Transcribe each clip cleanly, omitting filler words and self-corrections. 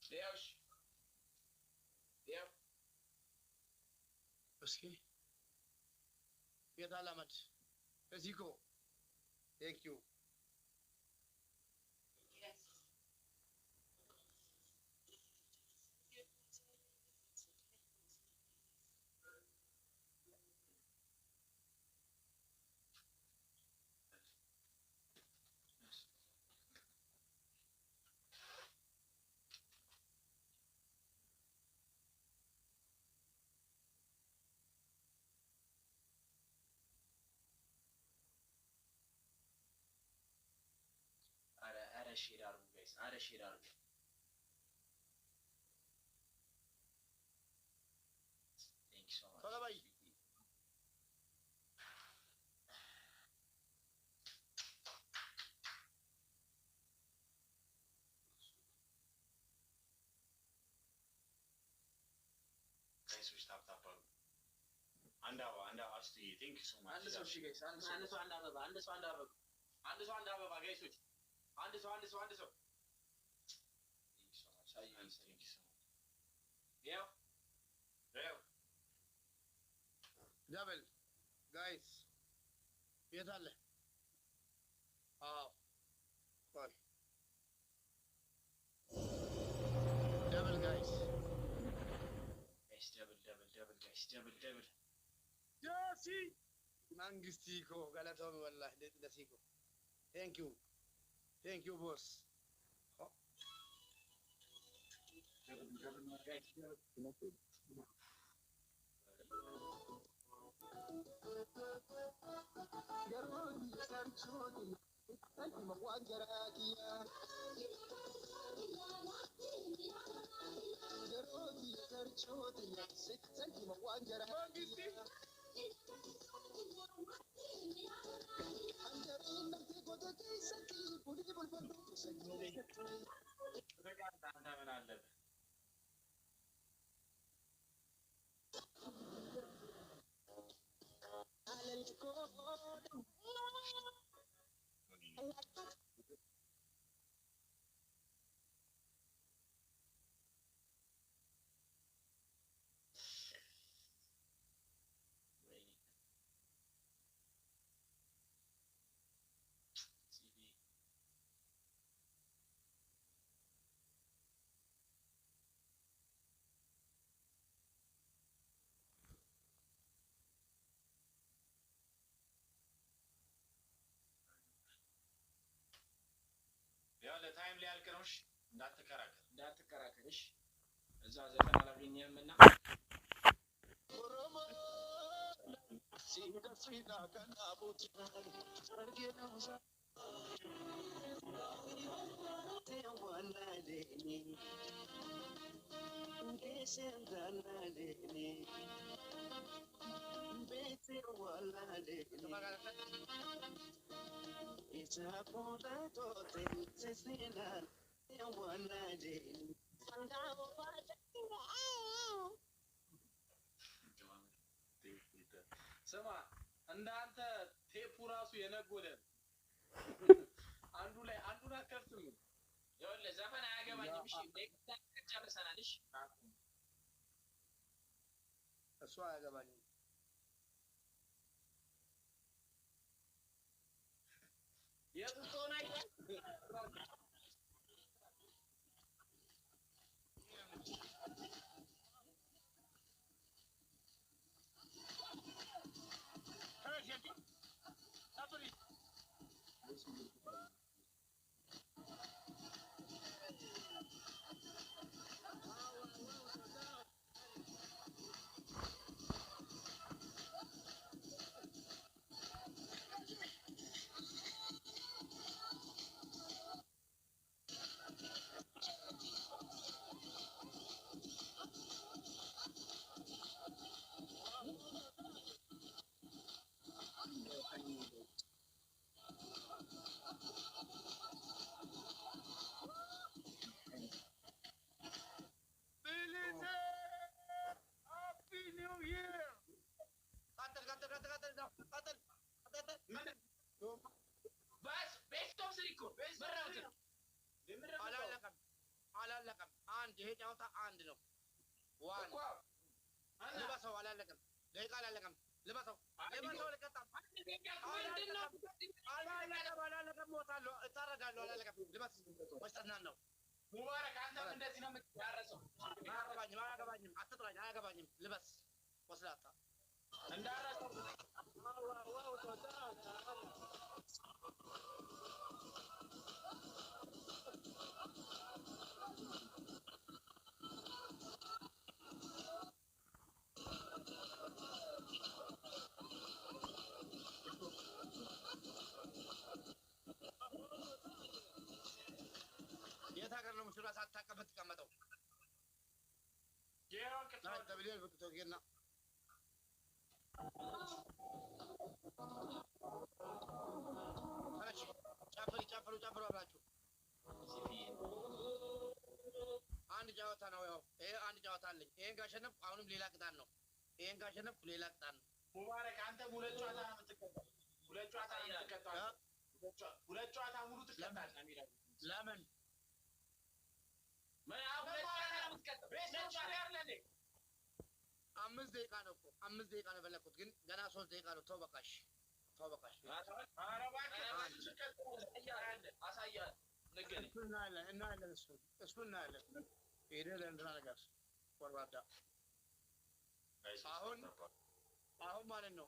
Deus. Deus. Oski. Get alamat. Let's go. Thank you. Ara share argu guys. Ara share argu. Thank you so much. Follow by. Guys, we stop that bug. Anda Asti. Thank you so much. Anda so she guys. Anda so anda baba. Anda so anda baba. Anda so anda baba guys. Anda so. Thank you so much. How you guys? Thank you so much. Yeah. Yeah. Double. Guys. Get alle. Bye. Double guys. Guys, double guys. Double. Jasi. Mangistiko. Galatomi wallah. Desiko. Thank you. Thank you, boss. Double guys. ያው ለታይም ላይ ያልከነውሽ እንዳትከራከርሽ እዛ ዘፈን አላገኘህም እና ስማ እንዳንተ ቴፑ ራሱ የነጎደ አንዱን አከፍትም ይኸውልህ ዘፈን አያገባኝም እሺ ደቂቃ ጨርሰናል እሺ እሱ አያገባኝም የጥጦና ይላል አላለቀም። አንድ ይሄ ጨዋታ አንድ ነው። ዋን ልበሰው። አላለቀም። ደቂቃ አላለቀም። ልበሰው ልቀጣም። አላለቀም። ሞታለሁ። እታረዳለሁ። አላለቀም። ልበስ ወስተናን ነው ሙባረክ። አንተም እንደዚህ ነው የምትዳረሰው። አያገባኝም። አትጥራኝ። አያገባኝም። ልበስ ወስላታ እንዳረሰው የት ሀገር ነው ሙሽራ ሳታቀበት ተቀመጠው? ተብሌል ብትቶጌና ጨፍሩ አብራችሁ። አንድ ጨዋታ ነው። ያው ይሄ አንድ ጨዋታ አለኝ። ይሄን ካሸነፍኩ አሁንም ሌላ ቅጣት ነው። ይሄን ካሸነፍኩ ሌላ ቅጣት ነው። ሙባረክ አንተም ሁለት ጨዋታ ነው የምትቀጣው። ሁለት ጨዋታ ሙሉ ትቀጣለህ። ለምን? አምስት ደቂቃ ነው እኮ 5 ደቂቃ ነው የፈለኩት፣ ግን ገና 3 ደቂቃ ነው። ተው በቃሽ። እናያለን። እሱ እናያለን። ሄደህ ለእንትና ነገር ወራዳ አሁን ማለት ነው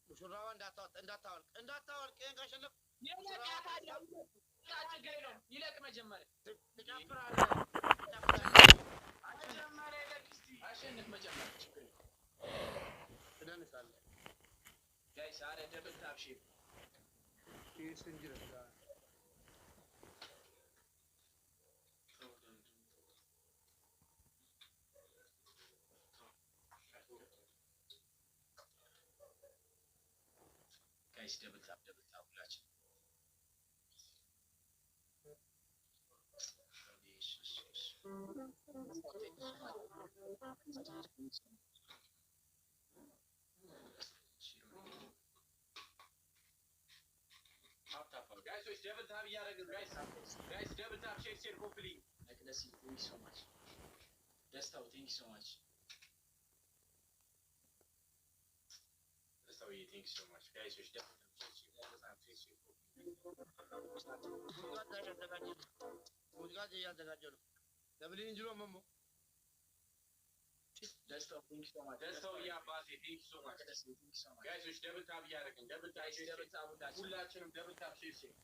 ሙሽራዋ እንዳታወልቅ። ይሄን ካሸነፍ ይለቅ መጀመሪያ አሸንፍ መጀመሪያ ትደንሳለህ። ጋይስ አረ ደብል ታፕ ሼፕ ጋይስ ደብል ታፕ ሁላችን ጋይሶች ደብል ታፕ እያደረግን ጋይስ ደብል ታፕ ሼር ኮምፕሊ መቅደስ ቴንክ ሶ ማች ደስታው ቴንክ ሶ ማች ደስታው ቴንክ ሶ ማች ጋይሶች ደብል ታፕ ሼር ሙዚቃ እያዘጋጀሁ ነው። ደብል እንጅሎ መሞ ደስታው ቴንክ ሶ ማች ደስታው ያባቴ ቴንክ ሶ ማች ጋይሶች ደብል ታፕ እያደረግን ደብል ታፕ ሁላችንም ደብል ታፕ ሼር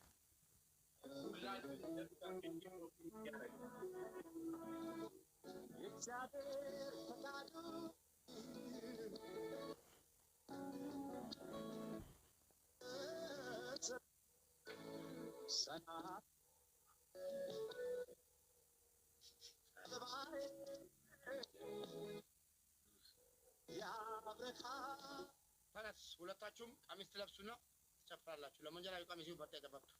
ተነስ። ሁለታችሁም ቀሚስ ትለብሱና ትጨፍራላችሁ። ለመንጀራ ቀሚሱ በቃ የገባችሁ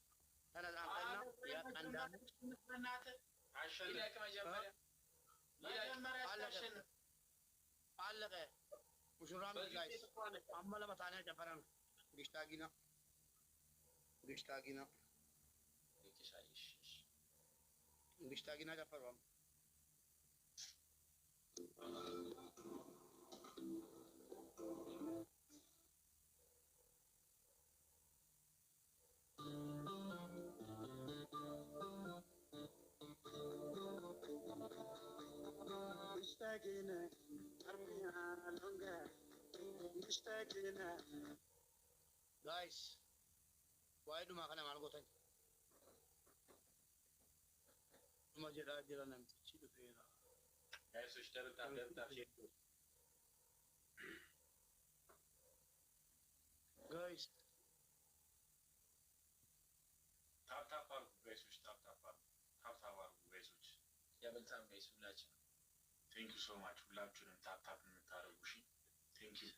አለቀ። ሙሽራም ጋይስ አመለ መታነ ጨፈራን ግሽታጊና ጨፈራን guys why do makana malgotan tuma jira nam chidu fera guys so start guys tap guys tap guys double tap guys ሁላችን thank you so much ሁላችሁንም ታፕ የምታደርጉ እሺ thank you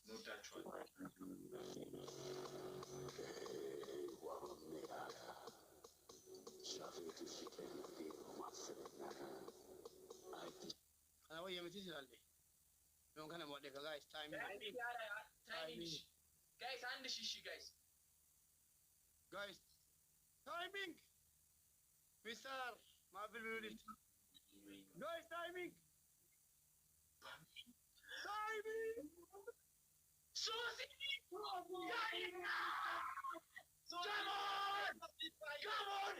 እንወዳችኋለን። ወይ የምትይዝ ይላል ነው ከነ ወደ ጋይስ ታይሚንግ ጋይስ አንድ ሺህ ጋይስ ታይሚንግ ሚስተር ማብል ቢልት Guys, timing! Susie! Come on!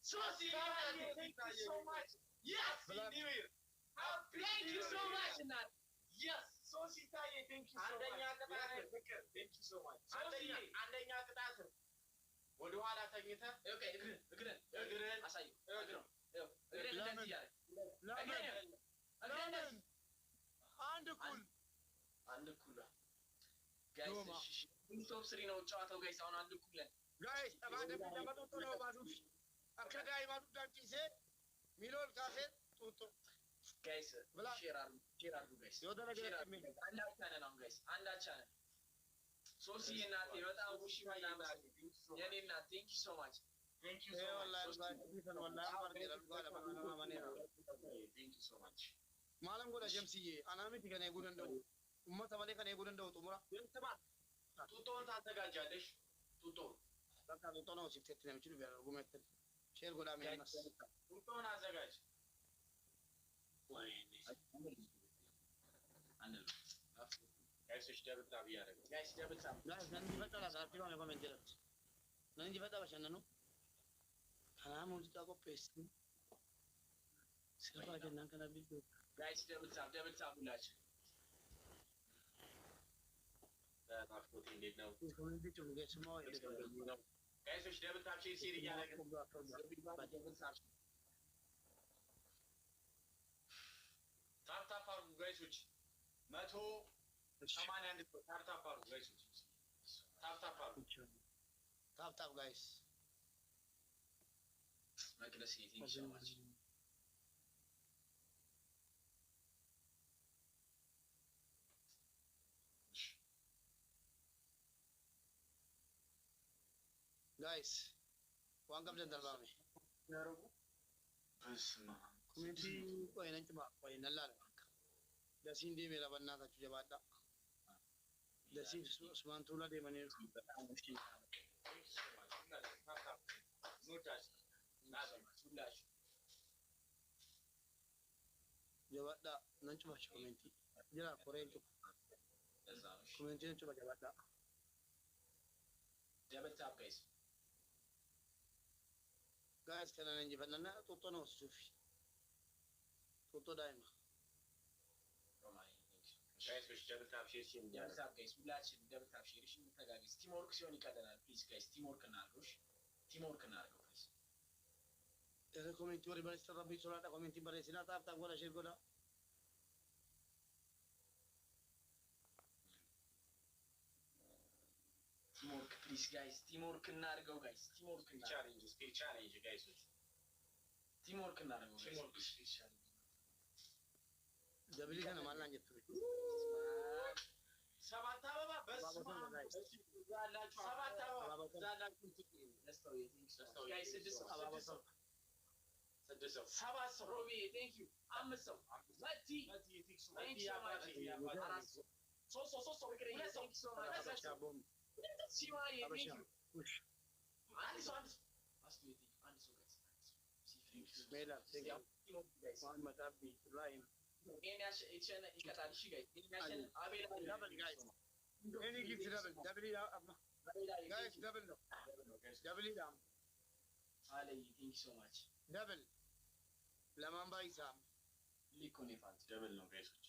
Susie, thank you so much. Yes, thank you so much. Yes, Susie, thank you so much. Thank you so much. አንደኛ ቅጣት ወደ ኋላ ተኝተህ እግርን አሳየው። እግርን እንደዚህ ያለ ለምን አንድ እኩል ጋይስ ቶፕ 3 ነው ጨዋታው ጋይስ። አሁን አንድ እኩል ጋይስ ተባደብ ተመጥቶ ነው ባዱሽ አከዳይ ባዱ ዳንቲሴ ሚሎል ካሴ ጡጡ ጋይስ ሼር አድርጉ ጋይስ። አንዳቻነን አሁን ጋይስ አንዳቻነን ሶሲ እናቴ በጣም ውሺ ማይና የኔ እናት ቴንክ ዩ ሶ ማች ቴንክ ዩ ሶ ማች ማለም ጎዳ ጀምሲዬ አናሚት ከኔ ጉድ እንደው ኡመተ ማለ ከኔ ጉድ እንደው ጡሙራ ጡጦን ታዘጋጃለሽ ጡጦ በቃ ጡጦ ነው ሲክቴት ነው የሚችሉ ቢያደርጉ መጥተን ሼር ጎዳ ሚያነስ ጡጦን አዘጋጅ ጋይስ ደብል ታብ ያደርጋል ጋይስ ደብል ታብ ጋይስ ነን ይፈጣላ ሳርቲሮ ነው ኮሜንት ይላል ነን ይፈጣላ ሸነኑ ካና ሙዚቃ ኮፔስ ሲባ ጀናን ካና ቢል ጋይስ ደብል ታብ ሁላችሁ ታፍቆት እንዴት ነው ኮሜንት ይጭሩ ጋይስ ሞ ጋይሶች ደብል ታብ ሼር እያደረግን ደብል ታብ ታፕ አድርጉ ጋይሶች 181 ታፕ አድርጉ ጋይሶች ታፕ አድርጉ ታፕ ጋይስ መቅደስ ቴንክ ዩ ሶ ማች ጋይስ ዋን ቀብለን ደርባሜ ያረጉ በስማ ኮሜንት ቆይ ነኝ ማ ቆይ ነላለ ደሲ እንዴ ሜላ በእናታችሁ ጀባዳ ደሲ ኡስማን ቱላ ደመኔ በጣም እሺ ጀባዳ ነንጭ ማሽ ኮሜንት ጀራ ኮሬንቱ ኮሜንት ነንጭ ጀባዳ ጀበታ ጋይስ ከነን እንጂ ፈነና ጦጦ ነው ሱፊ ጦጦ ዳይማ ጋይስ ደብል ታፕ ሼር ጋይስ ሁላችን ደብል ታፕ ሼር እሺ ተጋቢስ ቲምወርክ ሲሆን ይቀደናል ፕሊዝ ጋይስ ቲምወርክ እናድርግ ቲምወርክ እናድርግ ፕሊዝ እረ ኮሜንት ወሬ ባለስ ተራቢ ሶላታ ኮሜንት ባለስ እና ታፕ ጎላ ሼር ጎላ ቲምወርክ ፕሊዝ ጋይስ ቲምወርክ እናድርገው ጋይስ ቲምወርክ ቻሌንጅ ጋይስ ቲምወርክ እናድርገው ቲምወርክ ቻሌንጅ ደብል ገና ማላን ጀት ሰባት አበባ በስማ ያላችሁ ሰባት አበባ ያላችሁ ለስተው ጋይስ ስድስት ሰባት ሰው ሮቢ ቴንክ ዩ አምስት ሰው መቲ ቴንክ ዩ አራት ሶስት ሰው ሁለት ሰው ሲማዬ ቴንክ ዩ አንድ ሰው ሜላ ቴንክ ዩ መሐመድ አብዲ ኢብራሂም ኤኒያሽን ይቀጣል እሺ ጋይስ ኤኒያሽን አቤል ደብል ጋይስ ኤኒ ጊፍት ደብል ጋይስ ደብል ነው ደብል ዳም አለይ ቴንክ ሶ ማች ደብል ለማንባይሳ ሊኮኔ ፋንት ደብል ነው ጋይሶች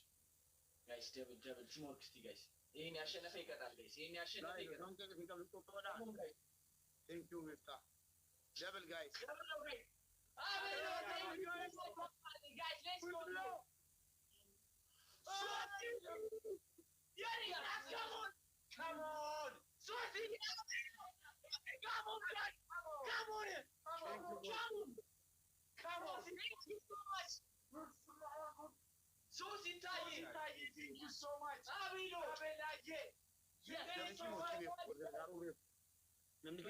ጋይስ ደብል ቲምወርክ እስቲ ጋይስ ይሄን ያሸነፈ ይቀጣል ጋይስ ይሄን ያሸነፈ ይቀጣል ቴንክ ዩ ሚፍታ ደብል ጋይስ ደብል ነው ጋይስ አቤል ቴንክ ዩ ጋይስ ሌትስ ጎ Yeah, come on! Come on! Sophie! Come on, guys! Come on! Come on! Thank you so much! Sophie, thank you so much! Abilo! Yes, thank you so much! Thank you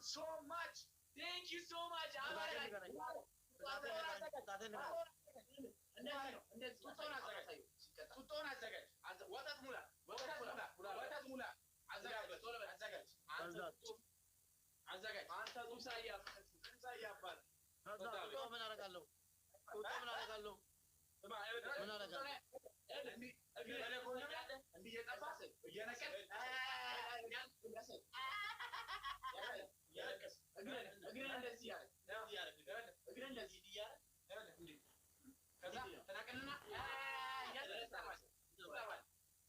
so much! Thank you so much! ጡጦን አዘጋጅ ወተት ሙላ አዘጋጅ አዘጋጅ አንተ ጡሳ ያባል ምን አደርጋለሁ? ምን አደርጋለሁ? ምን አደርጋለሁ? እንዲህ እየጠባህ እየነቀል እግርህን እንደዚህ እግርህን እንደዚህ እያደረግህ ከዛ ተናቀልና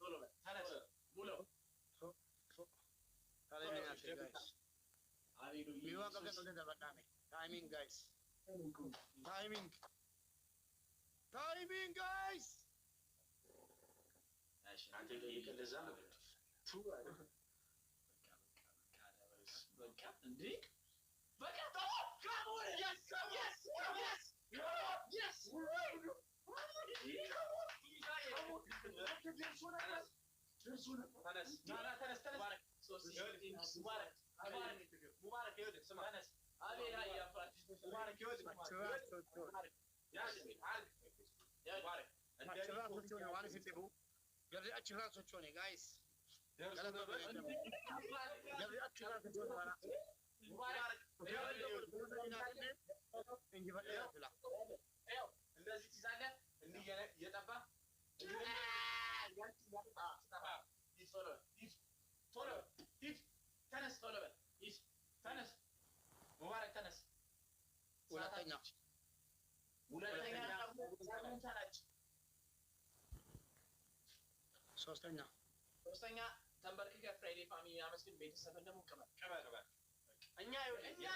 ቶሎ በል ተነስ ሙሉ Timing, guys. Timing, guys. ሶስተኛ ተንበርክከህ ፍራይዴ ፋሚሊ አመስግን። ቤተሰብን ደግሞ ቅበል። እኛ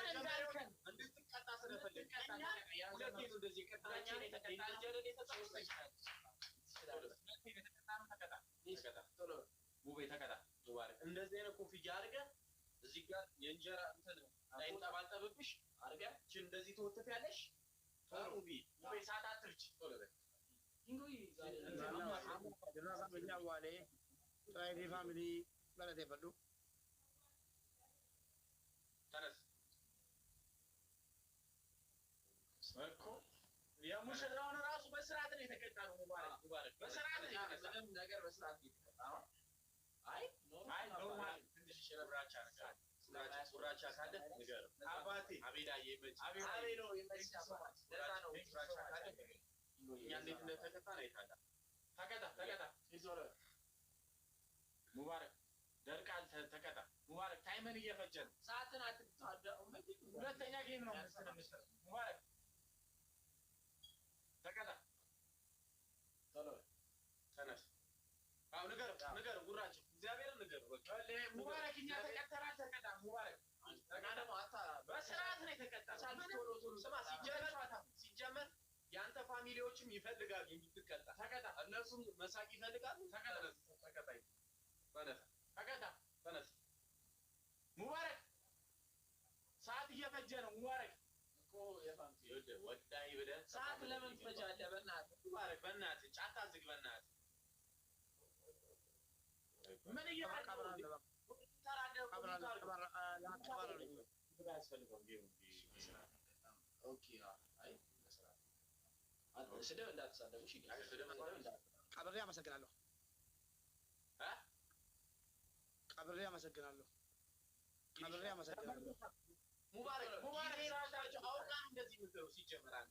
እንዳልከን እንድትቀጣ ስለፈለግ እንደዚህ አይነት ኮፍያ አድርገህ እዚህ ጋር የእንጀራ እንትን እንዳይንጠባጠብብሽ አድርገህ እችን እንደዚህ ትወጥፊያለሽ። ሙቤ ሰዓት አትርች ቶሎ በል Friday family balate ballu tanas sako ya musharaውን ራሱ በስርዓት ነው የተቀጣው። ሙባረክ በስርዓት ነው የተቀጣው ነገር በስርዓት ነው የተቀጣው። አይ ኖርማል ትንሽ ሽረብራቻ ነገር ሱራቻ ካለ ነገር አባቴ አቤዳዬ ይመች አቤዶ ይመች አባቴ ለዛ ነው ሱራቻ ካለ እኛ እንዴት እንደተቀጣ ነው የታውቃ ተቀጣ ይዞረ ሙባረክ ደርቃል ተቀጣ። ሙባረክ ታይመን እየፈጀ ነው። ሰዓትን አትታደው። ሁለተኛ ጌም ነው መሰለኝ። ሙባረክ ተቀጣ። ቶሎ ተነስ። አው ነገር ጉራጭ እግዚአብሔርን ነገር በቃ ሙባረክ እኛ ተቀጣራ ተቀጣ። ሙባረክ ተቀጣ ማታ በስርዓት ነው የተቀጣ። ቶሎ ስማ ሲጀመር ያንተ ፋሚሊዎችም ይፈልጋሉ እንድትቀጣ። ተቀጣ። እነሱም መሳቅ ይፈልጋሉ። ተቀጣ ተነስ ሙባረክ ሰዓት እየፈጀ ነው። ሙባረክ እኮ የፋንቲ ወዳይ ብለህ ሰዓት ለምን ትፈጃለህ? በእናትህ ሙባረክ በእናትህ ጫታ ዝግ በእናትህ ምን እየፈቀበራለህ? ስድብ እንዳትሳደቡ እሺ። ቀብሬ አመሰግናለሁ። ቀብሬ አመሰግናለሁ። ሙባረክ ራሳቸው አውቃን እንደዚህ ምትለው ሲጀመራል።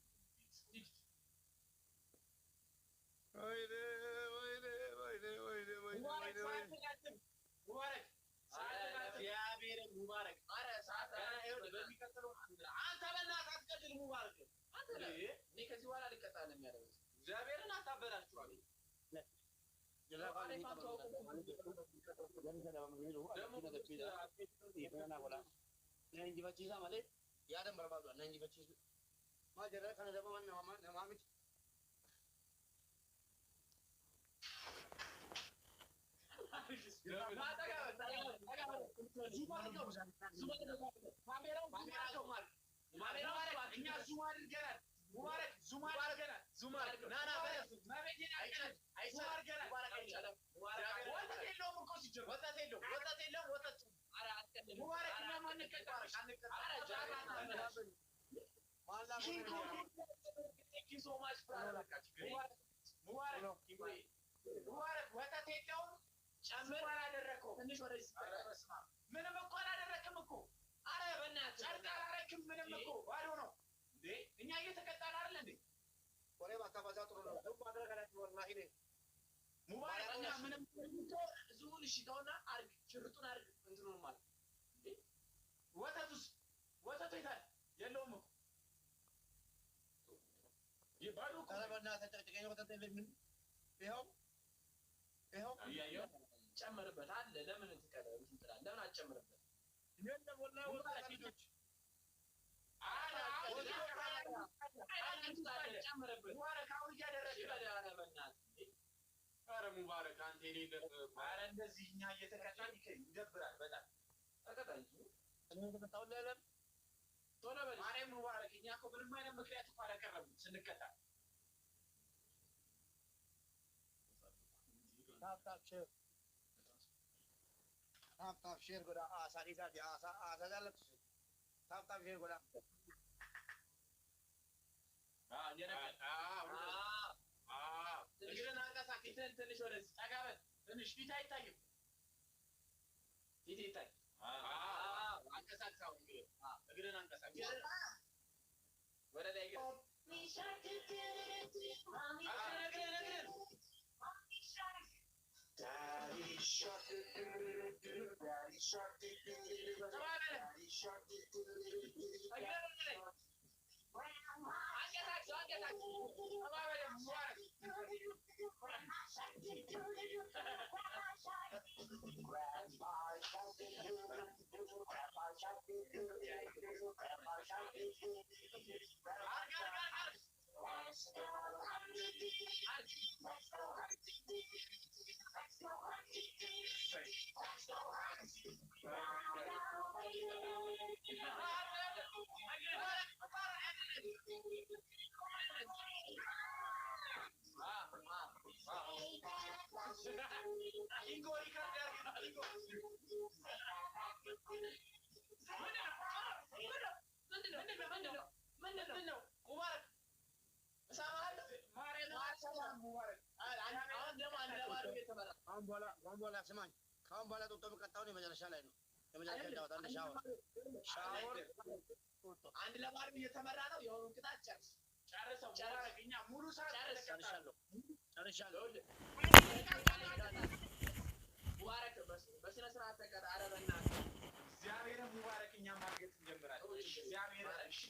ሙባረክ እግዚአብሔርን ሙባረክ ኧረ ሰዓት በሚቀጥለው አንተ በእናትህ አትቀልድ። ሙባረክ አንተ እኔ ከዚህ በኋላ ልቀጣልም ያለው እግዚአብሔርን አታበላችኋል። Injifachiisa malee yaadan barbaadu na injifachiisu maal jedhaa kana daba namaa miti. ምንም እኮ አላደረክም እኮ። አረ በእናትህ ጨርቅ አላረክም ምንም እኮ ባዶ ነው እንዴ እኛ እየተቀጣን አይደል እንዴ ወሬ ባታባዛ ጥሩ ነው ደግሞ ማድረግ አላችሁ ወላሂ ነኝ ሙባረክ እኛ ምንም ዙሁን እሺ ተውና አርግ ሽርጡን አርግ እንትኑን ማለት እንዴ ወተቱ ይታል የለውም እኮ ይባሉ እኮ ታረበና ተጨቅጨቀኝ ወተት የለኝም ይኸው አያየው ጨምርበት አለ ለምን ትቀበል እንትላል ለምን አትጨምርበት የለም ወላሂ ወተት ልጆች ሙባረክ አሁን እያደረግህ ኧረ ሙባረክ አንተ የሌለብህ ኧረ እንደዚህ እኛ እየተቀጣን ይደብራል በጣም ተቀጣ እንጂ እኔ ተቀጣው ለለም ቶሎ በል ማርያም ሙባረክ እኛ እኮ ምንም አይነት ምክንያት እኮ አላቀረብንም ስንቀጣ ታፕ ሼር ጎዳ አሳሪታ አሳዛለት ታፕ ሼር ጎዳ እግርን አንቀሳቅስ ፊትህን ትንሽ ወደዚህ ጠጋ በል ትንሽ ፊት አይታይም ፊት ይታይ አንቀሳቅስ አሁን እግርን አንቀሳቅስ ወደ ላይ እግርን Daddy shark Daddy shark ካሁን በኋላ ስማኝ ካሁን በኋላ ጡጦ የምቀጣውን የመጨረሻ ላይ ነው የመጨረሻ ጫወታ ሻወር አንድ ለማድረግ እየተመራ ነው የሆኑ ቅጣት ጨርሰው ሙባረክ እኛ ሙሉ ሰዓት ጨርሻለሁ ሙባረክ በስነ ስርዓት ተቀጣ ኧረ በእናትህ እግዚአብሔርን ሙባረክ እኛ ማርገጥ እንጀምራለን እግዚአብሔር እሺ